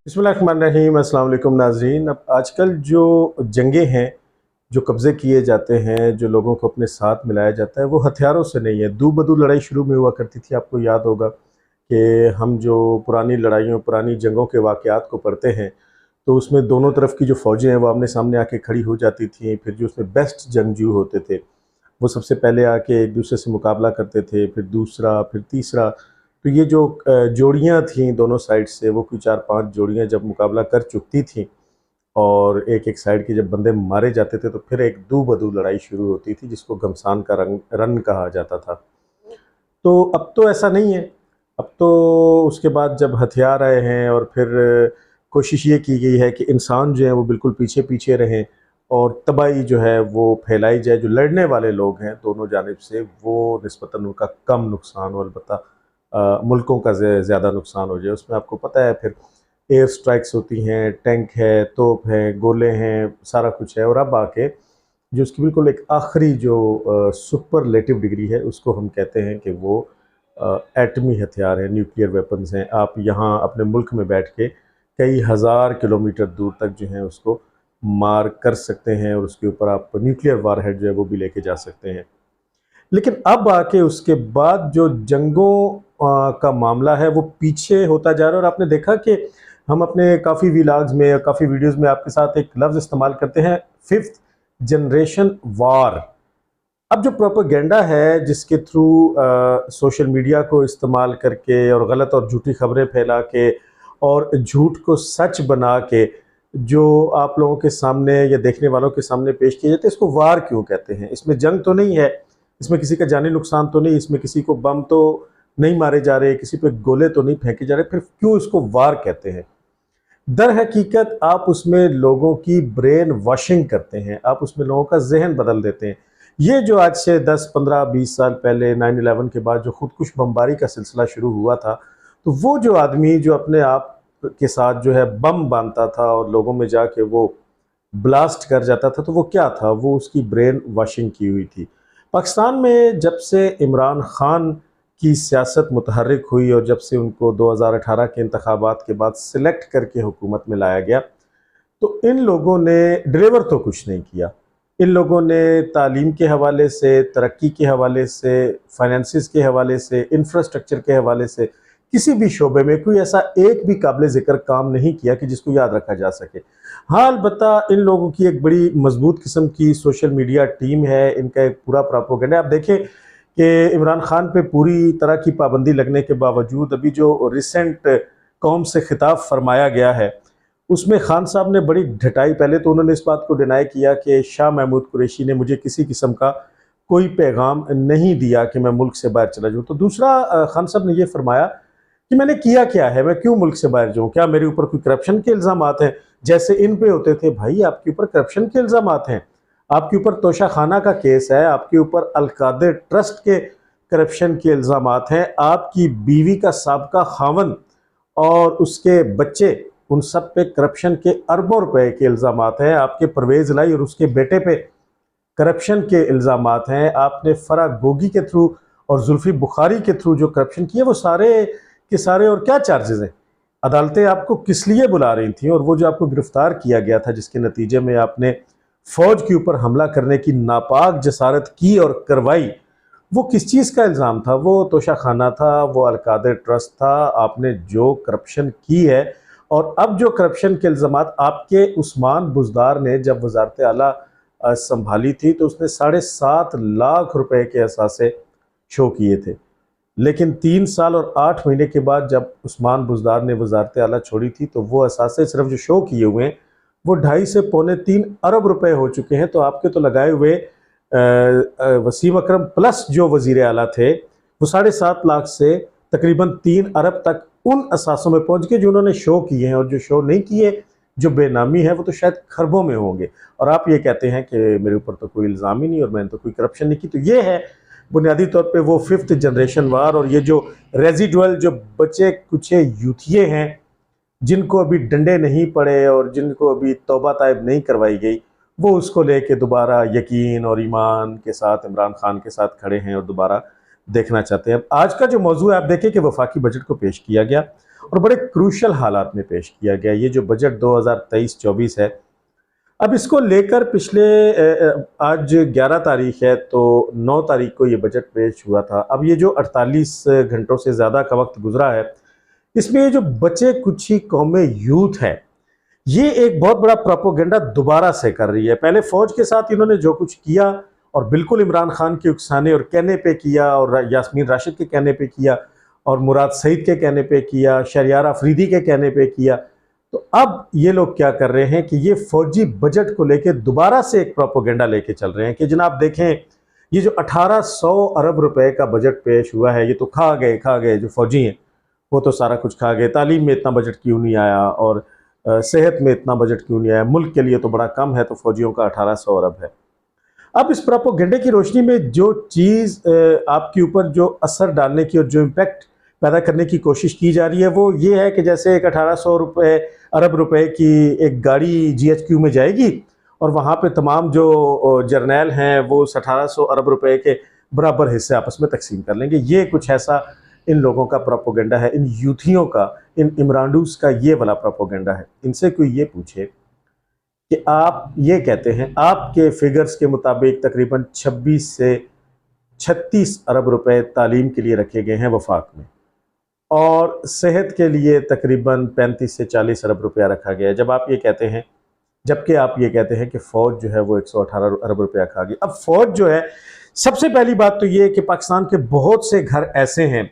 बिस्मिल्लाहिर्रहमानिर्रहीम। अस्सलाम वालेकुम नाज़रीन। अब आजकल जो जंगें हैं, जो कब्ज़े किए जाते हैं, जो लोगों को अपने साथ मिलाया जाता है, वो हथियारों से नहीं है। दू बदू लड़ाई शुरू में हुआ करती थी। आपको याद होगा कि हम जो पुरानी लड़ाइयों, पुरानी जंगों के वाक़यात को पढ़ते हैं, तो उसमें दोनों तरफ की जो फ़ौजें हैं वो आमने-सामने आके खड़ी हो जाती थीं। फिर जो उसमें बेस्ट जंगजू होते थे, वो सबसे पहले आके एक दूसरे से मुकाबला करते थे, फिर दूसरा, फिर तीसरा। तो ये जो जोड़ियाँ थीं दोनों साइड से, वो कोई 4-5 जोड़ियाँ जब मुकाबला कर चुकती थीं और एक-एक साइड के जब बंदे मारे जाते थे, तो फिर एक दू-बदू लड़ाई शुरू होती थी, जिसको घमसान का रन कहा जाता था। तो अब तो ऐसा नहीं है। अब तो उसके बाद जब हथियार आए हैं और फिर कोशिश ये की गई है कि इंसान जो हैं वो बिल्कुल पीछे-पीछे रहें और तबाही जो है वो फैलाई जाए। जो लड़ने वाले लोग हैं दोनों जानिब से, वो निस्बतन उनका कम नुकसान हो, अलबत्ता मुल्कों का ज़्यादा नुकसान हो जाए। उसमें आपको पता है फिर एयर स्ट्राइक्स होती हैं, टैंक है, तोप है, गोले हैं, सारा कुछ है। और अब आके जो उसकी बिल्कुल एक आखिरी जो सुपरलेटिव डिग्री है, उसको हम कहते हैं कि वो एटमी हथियार है, न्यूक्लियर वेपन्स हैं। आप यहाँ अपने मुल्क में बैठ के कई हज़ार किलोमीटर दूर तक जो है उसको मार कर सकते हैं और उसके ऊपर आप न्यूक्लियर वारहेड जो है वो भी लेके जा सकते हैं। लेकिन अब आके उसके बाद जो जंगों का मामला है वो पीछे होता जा रहा है। और आपने देखा कि हम अपने काफ़ी व्लॉग्स में, काफ़ी वीडियोस में आपके साथ एक लफ्ज़ इस्तेमाल करते हैं, फिफ्थ जनरेशन वार। अब जो प्रोपेगेंडा है जिसके थ्रू सोशल मीडिया को इस्तेमाल करके और गलत और झूठी खबरें फैला के और झूठ को सच बना के जो आप लोगों के सामने या देखने वालों के सामने पेश किए जाते हैं, इसको वार क्यों कहते हैं? इसमें जंग तो नहीं है, इसमें किसी का जानी नुकसान तो नहीं, इसमें किसी को बम तो नहीं मारे जा रहे, किसी पे गोले तो नहीं फेंके जा रहे, फिर क्यों इसको वार कहते हैं? दर हकीकत आप उसमें लोगों की ब्रेन वॉशिंग करते हैं, आप उसमें लोगों का जहन बदल देते हैं। ये जो आज से 10-15-20 साल पहले 9/11 के बाद जो खुदकुश बमबारी का सिलसिला शुरू हुआ था, तो वो जो आदमी जो अपने आप के साथ जो है बम बांधता था और लोगों में जाके वो ब्लास्ट कर जाता था, तो वो क्या था? वो उसकी ब्रेन वॉशिंग की हुई थी। पाकिस्तान में जब से इमरान खान की सियासत मुतहर्रिक हुई और जब से उनको 2018 के इंतखाबात के बाद सिलेक्ट करके हुकूमत में लाया गया, तो इन लोगों ने डिलीवर तो कुछ नहीं किया। इन लोगों ने तालीम के हवाले से, तरक्की के हवाले से, फाइनेंसिस के हवाले से, इंफ्रास्ट्रक्चर के हवाले से किसी भी शोबे में कोई ऐसा एक भी काबिल ज़िक्र काम नहीं किया कि जिसको याद रखा जा सके। हाँ, अलबत्ता इन लोगों की एक बड़ी मजबूत किस्म की सोशल मीडिया टीम है, इनका एक पूरा प्रोपेगेंडा है। आप देखें कि इमरान खान पे पूरी तरह की पाबंदी लगने के बावजूद अभी जो रिसेंट कौम से खिताब फरमाया गया है, उसमें खान साहब ने बड़ी ढिठाई, पहले तो उन्होंने इस बात को डिनाई किया कि शाह महमूद कुरैशी ने मुझे किसी किस्म का कोई पैगाम नहीं दिया कि मैं मुल्क से बाहर चला जाऊँ। तो दूसरा खान साहब ने ये फरमाया कि मैंने किया क्या है, मैं क्यों मुल्क से बाहर जाऊँ? क्या मेरे ऊपर कोई करप्शन के इल्ज़ामात हैं? जैसे इन पे होते थे, भाई आपके ऊपर करप्शन के इल्ज़ामात हैं, आपके ऊपर तोशाखाना का केस है, आपके ऊपर अलकादिर ट्रस्ट के करप्शन के इल्ज़ामात हैं, आपकी बीवी का साबका खावंद और उसके बच्चे, उन सब पे करप्शन के अरबों रुपए के इल्ज़ामात हैं, आपके परवेज़ लाई और उसके बेटे पे करप्शन के इल्ज़ामात हैं, आपने फराह गोगी के थ्रू और जुल्फ़ी बुखारी के थ्रू जो करप्शन किए, वो सारे के सारे। और क्या चार्जेज़ हैं? अदालतें आपको किस लिए बुला रही थीं? और वो जो आपको गिरफ्तार किया गया था, जिसके नतीजे में आपने फ़ौज के ऊपर हमला करने की नापाक जसारत की और करवाई, वो किस चीज़ का इल्ज़ाम था? वो तोशाखाना था, वो अलकादिर ट्रस्ट था, आपने जो करप्शन की है। और अब जो करप्शन के इल्ज़ामात आपके उस्मान बुज़दार ने जब वज़ारत आला संभाली थी, तो उसने 7.5 लाख रुपए के असासे शो किए थे। लेकिन 3 साल और 8 महीने के बाद जब उस्मान बुज़दार ने वज़ारत आला छोड़ी थी, तो वो असासे सिर्फ जो शो किए हुए हैं, वो 2.5 से पौने 3 अरब रुपए हो चुके हैं। तो आपके तो लगाए हुए वसीम अकरम प्लस जो वज़ीर आला थे, वो 7.5 लाख से तकरीबन 3 अरब तक उन असासों में पहुंच गए जो उन्होंने शो किए हैं। और जो शो नहीं किए, जो बेनामी है, वो तो शायद खरबों में होंगे। और आप ये कहते हैं कि मेरे ऊपर तो कोई इल्ज़ाम ही नहीं और मैंने तो कोई करप्शन नहीं की। तो ये है बुनियादी तौर पे वो फिफ्थ जनरेशन वार। और ये जो रेजिडुअल जो बचे कुछ यूथिये हैं, जिनको अभी डंडे नहीं पड़े और जिनको अभी तौबा ताइब नहीं करवाई गई, वो उसको लेके दोबारा यकीन और ईमान के साथ इमरान खान के साथ खड़े हैं और दोबारा देखना चाहते हैं। आज का जो मौजू है, आप देखें कि वफाकी बजट को पेश किया गया और बड़े क्रूशल हालात में पेश किया गया। ये जो बजट 2023-24 है, अब इसको लेकर पिछले आज 11 तारीख है, तो 9 तारीख को ये बजट पेश हुआ था। अब ये जो 48 घंटों से ज़्यादा का वक्त गुजरा है, इसमें ये जो बचे कुछ ही कौमें यूथ है, ये एक बहुत बड़ा प्रोपोगेंडा दोबारा से कर रही है। पहले फौज के साथ इन्होंने जो कुछ किया और बिल्कुल इमरान खान के उकसाने और कहने पे किया, और यास्मीन राशिद के कहने पे किया, और मुराद सईद के कहने पे किया, शहरियार अफरीदी के कहने पे किया, तो अब ये लोग क्या कर रहे हैं कि ये फौजी बजट को लेकर दोबारा से एक प्रोपोगेंडा लेके चल रहे हैं कि जनाब देखें, ये जो 1800 अरब रुपए का बजट पेश हुआ है, ये तो खा गए जो फौजी हैं वो तो सारा कुछ खा गए। तालीम में इतना बजट क्यों नहीं आया, और सेहत में इतना बजट क्यों नहीं आया, मुल्क के लिए तो बड़ा कम है, तो फौजियों का 1800 अरब है। अब इस प्रोपोगेंडे की रोशनी में जो चीज़ आपके ऊपर जो असर डालने की और जो इम्पैक्ट पैदा करने की कोशिश की जा रही है, वो ये है कि जैसे एक 1800 अरब रुपए की एक गाड़ी GHQ में जाएगी और वहाँ पे तमाम जो जर्नैल हैं वो 1800 अरब रुपए के बराबर हिस्से आपस में तकसीम कर लेंगे। ये कुछ ऐसा इन लोगों का प्रोपोगेंडा है, इन यूथियों का, इन इमरानडूस का ये वाला प्रोपोगेंडा है। इनसे कोई ये पूछे कि आप ये कहते हैं, आपके फिगर्स के मुताबिक तकरीबन 26 से 36 अरब रुपए तालीम के लिए रखे गए हैं वफाक में, और सेहत के लिए तकरीबन 35 से 40 अरब रुपया रखा गया है। जब आप ये कहते हैं, जबकि आप ये कहते हैं कि फ़ौज जो है वो 118 अरब रुपया खा गई। अब फ़ौज जो है, सबसे पहली बात तो ये है कि पाकिस्तान के बहुत से घर ऐसे हैं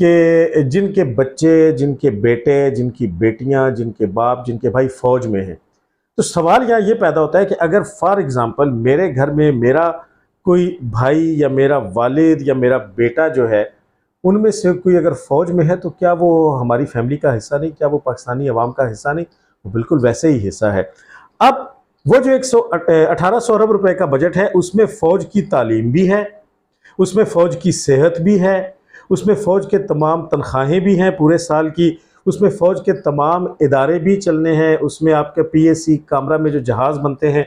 कि जिनके बच्चे, जिनके बेटे, जिनकी बेटियां, जिनके बाप, जिनके भाई फ़ौज में हैं। तो सवाल यहाँ ये पैदा होता है कि अगर फॉर एग्ज़ाम्पल मेरे घर में मेरा कोई भाई या मेरा वालिद या मेरा बेटा जो है, उनमें से कोई अगर फ़ौज में है, तो क्या वो हमारी फैमिली का हिस्सा नहीं? क्या वो पाकिस्तानी अवाम का हिस्सा नहीं? वो बिल्कुल वैसे ही हिस्सा है। अब वो जो 1800 अरब रुपए का बजट है, उसमें फ़ौज की तालीम भी है, उसमें फ़ौज की सेहत भी है, उसमें फ़ौज के तमाम तनख्वाहें भी हैं पूरे साल की, उसमें फ़ौज के तमाम इदारे भी चलने हैं, उसमें आपके PAC कामरा में जो जहाज़ बनते हैं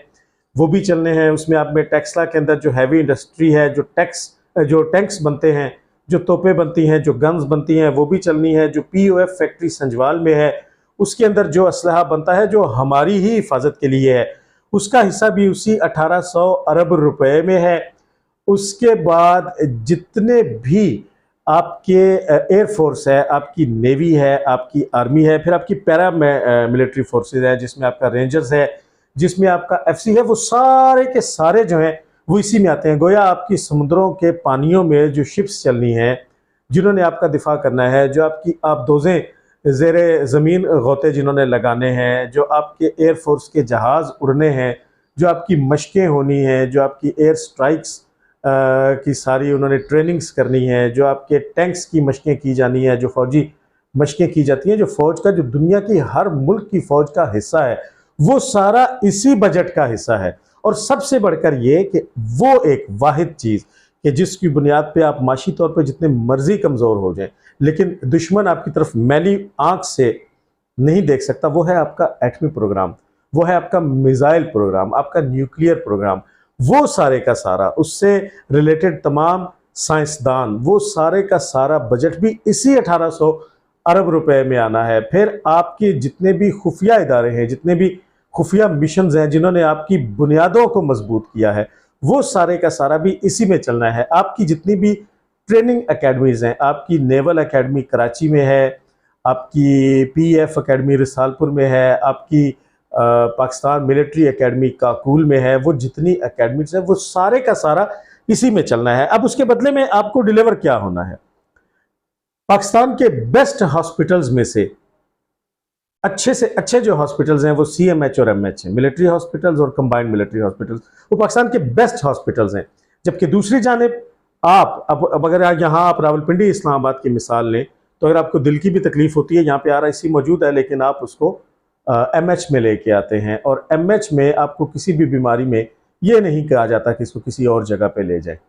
वो भी चलने हैं, उसमें आप में टेक्सला के अंदर जो हैवी इंडस्ट्री है, जो टैंक्स बनते हैं, जो तोपें बनती हैं, जो गन्स बनती हैं, वो भी चलनी है, जो POF फैक्ट्री संजवाल में है, उसके अंदर जो असलहा बनता है जो हमारी ही हिफाजत के लिए है, उसका हिस्सा भी उसी 1800 अरब रुपए में है। उसके बाद जितने भी आपके एयरफोर्स है, आपकी नेवी है, आपकी आर्मी है, फिर आपकी पैरा मिलिट्री फोर्सेज है, जिसमें आपका रेंजर्स है, जिसमें आपका FC है, वो सारे के सारे जो हैं वो इसी में आते हैं। गोया आपकी समुद्रों के पानियों में जो शिप्स चलनी हैं, जिन्होंने आपका दिफा करना है, जो आपकी आबदोज़ें ज़ेरे ज़मीन गोते जिन्होंने लगाने हैं, जो आपके एयरफोर्स के जहाज़ उड़ने हैं, जो आपकी मशकें होनी हैं, जो आपकी एयर स्ट्राइक्स की सारी उन्होंने ट्रेनिंग्स करनी है, जो आपके टैंक्स की मशकें की जानी है, जो फ़ौजी मशकें की जाती हैं, जो फ़ौज का, जो दुनिया की हर मुल्क की फ़ौज का हिस्सा है, वो सारा इसी बजट का हिस्सा है। और सबसे बढ़कर ये कि वो एक वाहिद चीज़ कि जिसकी बुनियाद पे आप माशी तौर पे जितने मर्जी कमज़ोर हो जाएं, लेकिन दुश्मन आपकी तरफ मैली आंख से नहीं देख सकता, वो है आपका एटमी प्रोग्राम, वो है आपका मिसाइल प्रोग्राम, आपका न्यूक्लियर प्रोग्राम। वो सारे का सारा, उससे रिलेटेड तमाम साइंसदान, वो सारे का सारा बजट भी इसी 1800 अरब रुपए में आना है। फिर आपके जितने भी खुफिया इदारे हैं, जितने भी खुफिया मिशंस हैं, जिन्होंने आपकी बुनियादों को मजबूत किया है, वो सारे का सारा भी इसी में चलना है। आपकी जितनी भी ट्रेनिंग एकेडमीज़ हैं, आपकी नेवल एकेडमी कराची में है, आपकी PF एकेडमी रिसालपुर में है, आपकी पाकिस्तान मिलिट्री एकेडमी काकूल में है, वो जितनी एकेडमीज़ हैं वो सारे का सारा इसी में चलना है। अब उसके बदले में आपको डिलीवर क्या होना है? पाकिस्तान के बेस्ट हॉस्पिटल्स में से अच्छे जो हॉस्पिटल्स हैं वो CMH और MH हैं, मिलिट्री हॉस्पिटल्स और कंबाइंड मिलिट्री हॉस्पिटल्स, वो पाकिस्तान के बेस्ट हॉस्पिटल्स हैं। जबकि दूसरी जानिब आप अब अगर यहाँ आप रावलपिंडी इस्लामाबाद की मिसाल लें, तो अगर आपको दिल की भी तकलीफ होती है, यहाँ पे RIC मौजूद है, लेकिन आप उसको MH में लेके आते हैं, और MH में आपको किसी भी बीमारी में ये नहीं कहा जाता कि इसको किसी और जगह पे ले जाए।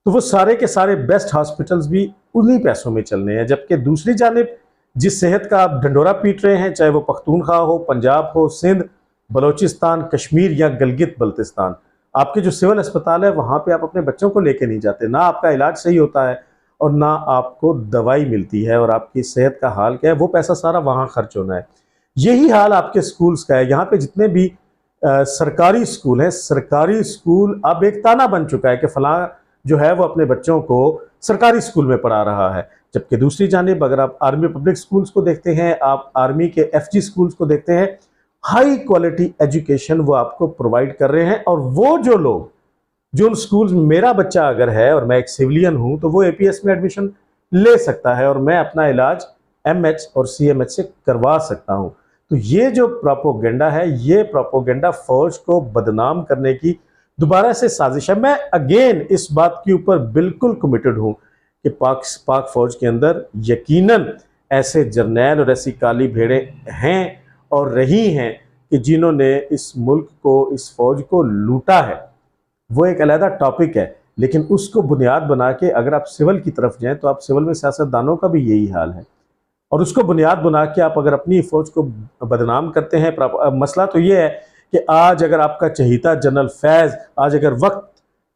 तो वो सारे के सारे बेस्ट हॉस्पिटल्स भी उन्हीं पैसों में चलने हैं। जबकि दूसरी जानिब जिस सेहत का आप ढंडोरा पीट रहे हैं, चाहे वो पख्तूनख्वा हो, पंजाब हो, सिंध, बलोचिस्तान, कश्मीर या गिलगित बल्तिस्तान, आपके जो सिविल अस्पताल है वहाँ पे आप अपने बच्चों को लेके नहीं जाते, ना आपका इलाज सही होता है और ना आपको दवाई मिलती है, और आपकी सेहत का हाल क्या है, वो पैसा सारा वहाँ खर्च होना है। यही हाल आपके स्कूल्स का है। यहाँ पे जितने भी सरकारी स्कूल हैं, सरकारी स्कूल अब एक ताना बन चुका है कि फलां जो है वो अपने बच्चों को सरकारी स्कूल में पढ़ा रहा है, जबकि दूसरी जानिब अगर आप आर्मी पब्लिक स्कूल्स को देखते हैं, आप आर्मी के एफजी स्कूल्स को देखते हैं, हाई क्वालिटी एजुकेशन वो आपको प्रोवाइड कर रहे हैं। और वो जो लोग जो उन स्कूल्स में, मेरा बच्चा अगर है और मैं एक सिविलियन हूं, तो वो एपीएस में एडमिशन ले सकता है और मैं अपना इलाज एमएच और सीएमएच से करवा सकता हूं। तो ये जो प्रोपोगेंडा है, ये प्रोपोगेंडा फौज को बदनाम करने की दोबारा से साजिश है। मैं अगेन इस बात के ऊपर बिल्कुल कमिटेड हूं कि पाक फौज के अंदर यकीनन ऐसे जर्नैल और ऐसी काली भेड़ें हैं और रही हैं कि जिन्होंने इस मुल्क को, इस फौज को लूटा है। वो एक अलग टॉपिक है, लेकिन उसको बुनियाद बना के अगर आप सिविल की तरफ जाएं तो आप सिविल में सियासतदानों का भी यही हाल है, और उसको बुनियाद बना के आप अगर अपनी फौज को बदनाम करते हैं। मसला तो ये है कि आज अगर आपका चहीता जनरल फैज़, आज अगर वक्त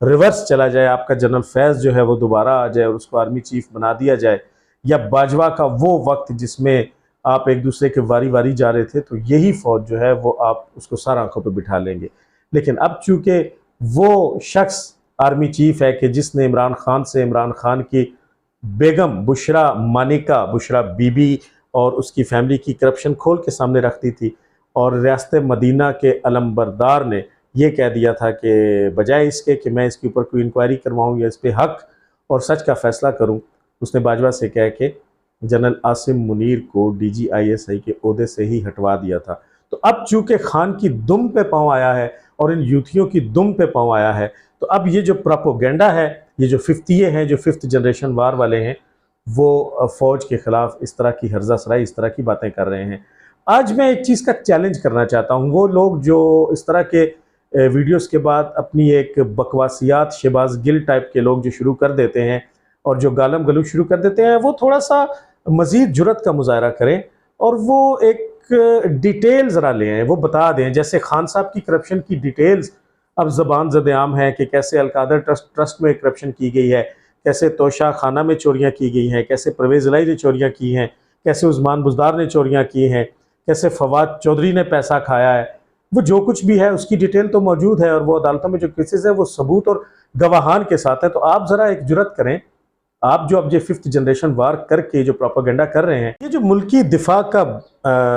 रिवर्स चला जाए, आपका जनरल फैज़ जो है वो दोबारा आ जाए और उसको आर्मी चीफ बना दिया जाए, या बाजवा का वो वक्त जिसमें आप एक दूसरे के वारी वारी जा रहे थे, तो यही फौज जो है वो आप उसको सर आंखों पे बिठा लेंगे। लेकिन अब चूंकि वो शख्स आर्मी चीफ है कि जिसने इमरान खान से, इमरान खान की बेगम बुशरा मानिका, बुशरा बीबी और उसकी फैमिली की करप्शन खोल के सामने रख दी थी, और रियासत मदीना के अलमबरदार ने यह कह दिया था कि बजाय इसके कि मैं इसके ऊपर कोई इंक्वायरी करवाऊँ या इस पर हक और सच का फैसला करूँ, उसने बाजवा से कह के जनरल आसिम मुनीर को DGISI के ओहदे से ही हटवा दिया था। तो अब चूंकि खान की दुम पे पांव आया है और इन यूथियों की दुम पे पांव आया है, तो अब ये जो प्रोपोगेंडा है, ये जो फिफ्तिये हैं, जो फिफ्थ जनरेशन वार वाले हैं, वो फौज के खिलाफ इस तरह की हर्जा सराई, इस तरह की बातें कर रहे हैं। आज मैं एक चीज़ का चैलेंज करना चाहता हूँ। वो लोग जो इस तरह के वीडियोस के बाद अपनी एक बकवासियात, शहबाज गिल टाइप के लोग जो शुरू कर देते हैं और जो गालम गलूच शुरू कर देते हैं, वो थोड़ा सा मज़ीद जुर्रत का मुजाहरा करें और वो एक डिटेल ज़रा ले आएँ, वो बता दें। जैसे खान साहब की करप्शन की डिटेल्स अब ज़बान ज़द-ए-आम है कि कैसे अलकादर ट्रस्ट में करप्शन की गई है, कैसे तोशा खाना में चोरियाँ की गई हैं, कैसे परवेज़ इलाही ने चोरियाँ की हैं, कैसे उस्मान बुज़दार ने चोरियाँ की हैं, कैसे फवाद चौधरी ने पैसा खाया है। वो जो कुछ भी है उसकी डिटेल तो मौजूद है, और वो अदालतों में जो केसेस है वो सबूत और गवाहान के साथ है। तो आप ज़रा एक जुर्रत करें, आप जो अब ये फिफ्थ जनरेशन वार करके जो प्रोपेगेंडा कर रहे हैं, ये जो मुल्की दिफा का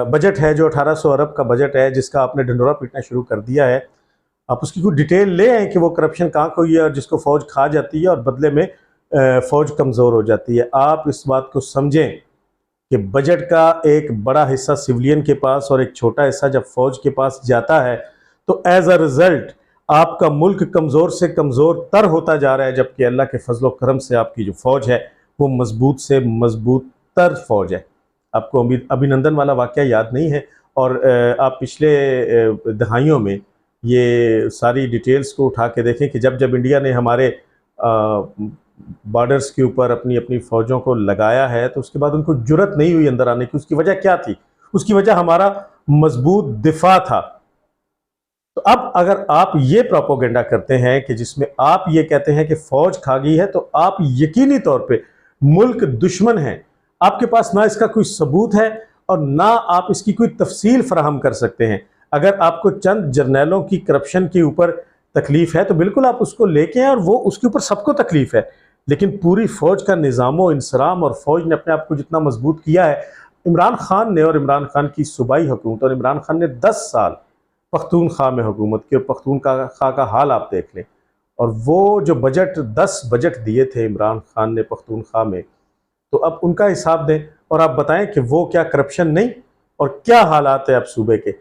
बजट है, जो 1800 अरब का बजट है, जिसका आपने ढंडोरा पीटना शुरू कर दिया है, आप उसकी कुछ डिटेल ले आए कि वो करप्शन कहाँ को हुई है और जिसको फौज खा जाती है और बदले में फौज कमज़ोर हो जाती है। आप इस बात को समझें कि बजट का एक बड़ा हिस्सा सिविलियन के पास और एक छोटा हिस्सा जब फौज के पास जाता है, तो एज अ रिजल्ट आपका मुल्क कमज़ोर से कमज़ोर तर होता जा रहा है, जबकि अल्लाह के फजल करम से आपकी जो फ़ौज है वो मजबूत से मजबूत तर फौज है। आपको अभिनंदन वाला वाक़या याद नहीं है, और आप पिछले दहाइयों में ये सारी डिटेल्स को उठा के देखें कि जब जब इंडिया ने हमारे बॉर्डर्स के ऊपर अपनी अपनी फ़ौजों को लगाया है, तो उसके बाद उनको जुर्रत नहीं हुई अंदर आने की। उसकी वजह क्या थी? उसकी वजह हमारा मजबूत दिफा था। तो अब अगर आप ये प्रोपोगेंडा करते हैं कि जिसमें आप ये कहते हैं कि फौज खा गई है, तो आप यकीनी तौर पे मुल्क दुश्मन हैं। आपके पास ना इसका कोई सबूत है और ना आप इसकी कोई तफसील फराहम कर सकते हैं। अगर आपको चंद जर्नैलों की करप्शन के ऊपर तकलीफ है तो बिल्कुल आप उसको लेके आए, और वो उसके ऊपर सबको तकलीफ है, लेकिन पूरी फौज का निज़ामो इंसराम और फौज ने अपने आप को जितना मजबूत किया है, इमरान खान ने और इमरान खान की सूबाई हुकूमत, और इमरान खान ने 10 साल पख्तूनख्वा में हुकूमत की, और पख्तूनख्वा का हाल आप देख लें। और वो जो 10 बजट दिए थे इमरान खान ने पख्तूनख्वा में, तो अब उनका हिसाब दें और आप बताएं कि वो क्या करप्शन नहीं, और क्या हालात है अब सूबे के।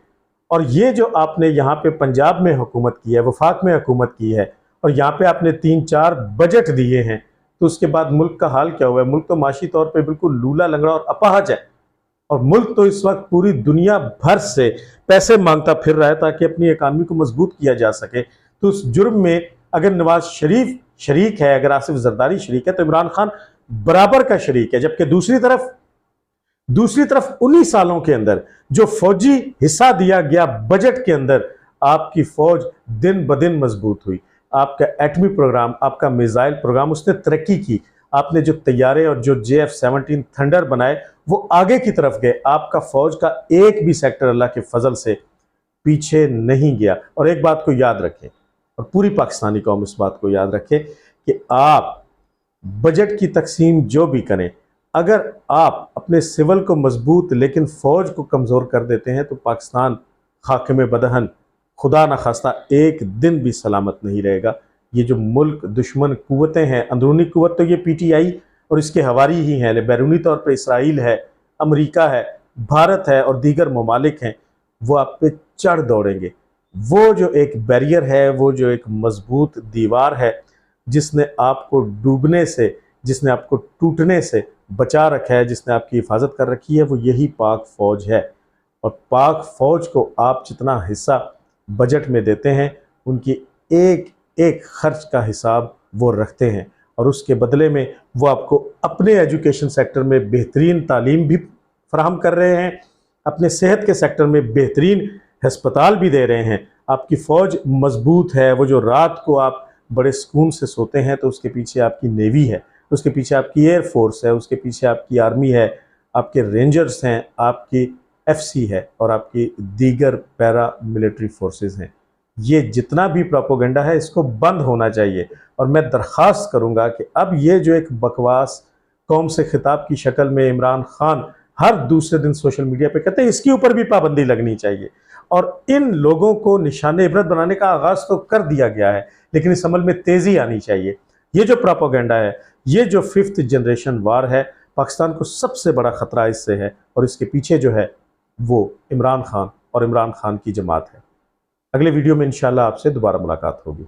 और ये जो आपने यहाँ पे पंजाब में हुकूमत की है, वफाक में हुकूमत की है, और यहाँ पे आपने 3-4 बजट दिए हैं, तो उसके बाद मुल्क का हाल क्या हुआ है? मुल्क तो माशी तौर पे बिल्कुल लूला लंगड़ा और अपाहज है, और मुल्क तो इस वक्त पूरी दुनिया भर से पैसे मांगता फिर रहा है ताकि अपनी इकानमी को मजबूत किया जा सके। तो उस जुर्म में अगर नवाज शरीफ शरीक है, अगर आसिफ जरदारी शरीक है, तो इमरान खान बराबर का शरीक है। जबकि दूसरी तरफ 19 सालों के अंदर जो फौजी हिस्सा दिया गया बजट के अंदर, आपकी फौज दिन ब दिन मजबूत हुई, आपका एटमी प्रोग्राम, आपका मिसाइल प्रोग्राम उसने तरक्की की, आपने जो तैयारे और जो JF-17 थंडर बनाए वो आगे की तरफ गए। आपका फौज का एक भी सेक्टर अल्लाह के फजल से पीछे नहीं गया। और एक बात को याद रखें, और पूरी पाकिस्तानी कौम इस बात को याद रखे कि आप बजट की तकसीम जो भी करें, अगर आप अपने सिविल को मजबूत लेकिन फौज को कमज़ोर कर देते हैं तो पाकिस्तान खाके में बदहन खुदा न खास्ता एक दिन भी सलामत नहीं रहेगा। ये जो मुल्क दुश्मन कुव्वतें हैं, अंदरूनी कुव्वत तो ये PTI और इसके हवारी ही हैं, बैरूनी तौर पर इसराइल है, अमेरिका है, भारत है और दीगर ममालिक हैं, वो आप पे चढ़ दौड़ेंगे। वो जो एक बैरियर है, वो जो एक मजबूत दीवार है जिसने आपको डूबने से, जिसने आपको टूटने से बचा रखा है, जिसने आपकी हिफाजत कर रखी है, वो यही पाक फ़ौज है। और पाक फ़ौज को आप जितना हिस्सा बजट में देते हैं उनकी एक एक खर्च का हिसाब वो रखते हैं और उसके बदले में वो आपको अपने एजुकेशन सेक्टर में बेहतरीन तालीम भी फराहम कर रहे हैं, अपने सेहत के सेक्टर में बेहतरीन हस्पताल भी दे रहे हैं। आपकी फ़ौज मजबूत है। वो जो रात को आप बड़े सुकून से सोते हैं तो उसके पीछे आपकी नेवी है, उसके पीछे आपकी एयरफोर्स है, उसके पीछे आपकी आर्मी है, आपके रेंजर्स हैं, आपकी FC है और आपकी दीगर पैरा मिलिट्री फोर्सेस हैं। ये जितना भी प्रोपोगंडा है इसको बंद होना चाहिए। और मैं दरख्वास्त करूंगा कि अब ये जो एक बकवास कौम से खिताब की शक्ल में इमरान खान हर दूसरे दिन सोशल मीडिया पे कहते हैं, इसके ऊपर भी पाबंदी लगनी चाहिए। और इन लोगों को निशाने इबरत बनाने का आगाज़ तो कर दिया गया है, लेकिन इस अमल में तेज़ी आनी चाहिए। ये जो प्रोपोगंडा है, ये जो 5th जनरेशन वार है, पाकिस्तान को सबसे बड़ा ख़तरा इससे है और इसके पीछे जो है वो इमरान खान और इमरान खान की जमात है। अगले वीडियो में इंशाल्लाह आपसे दोबारा मुलाकात होगी।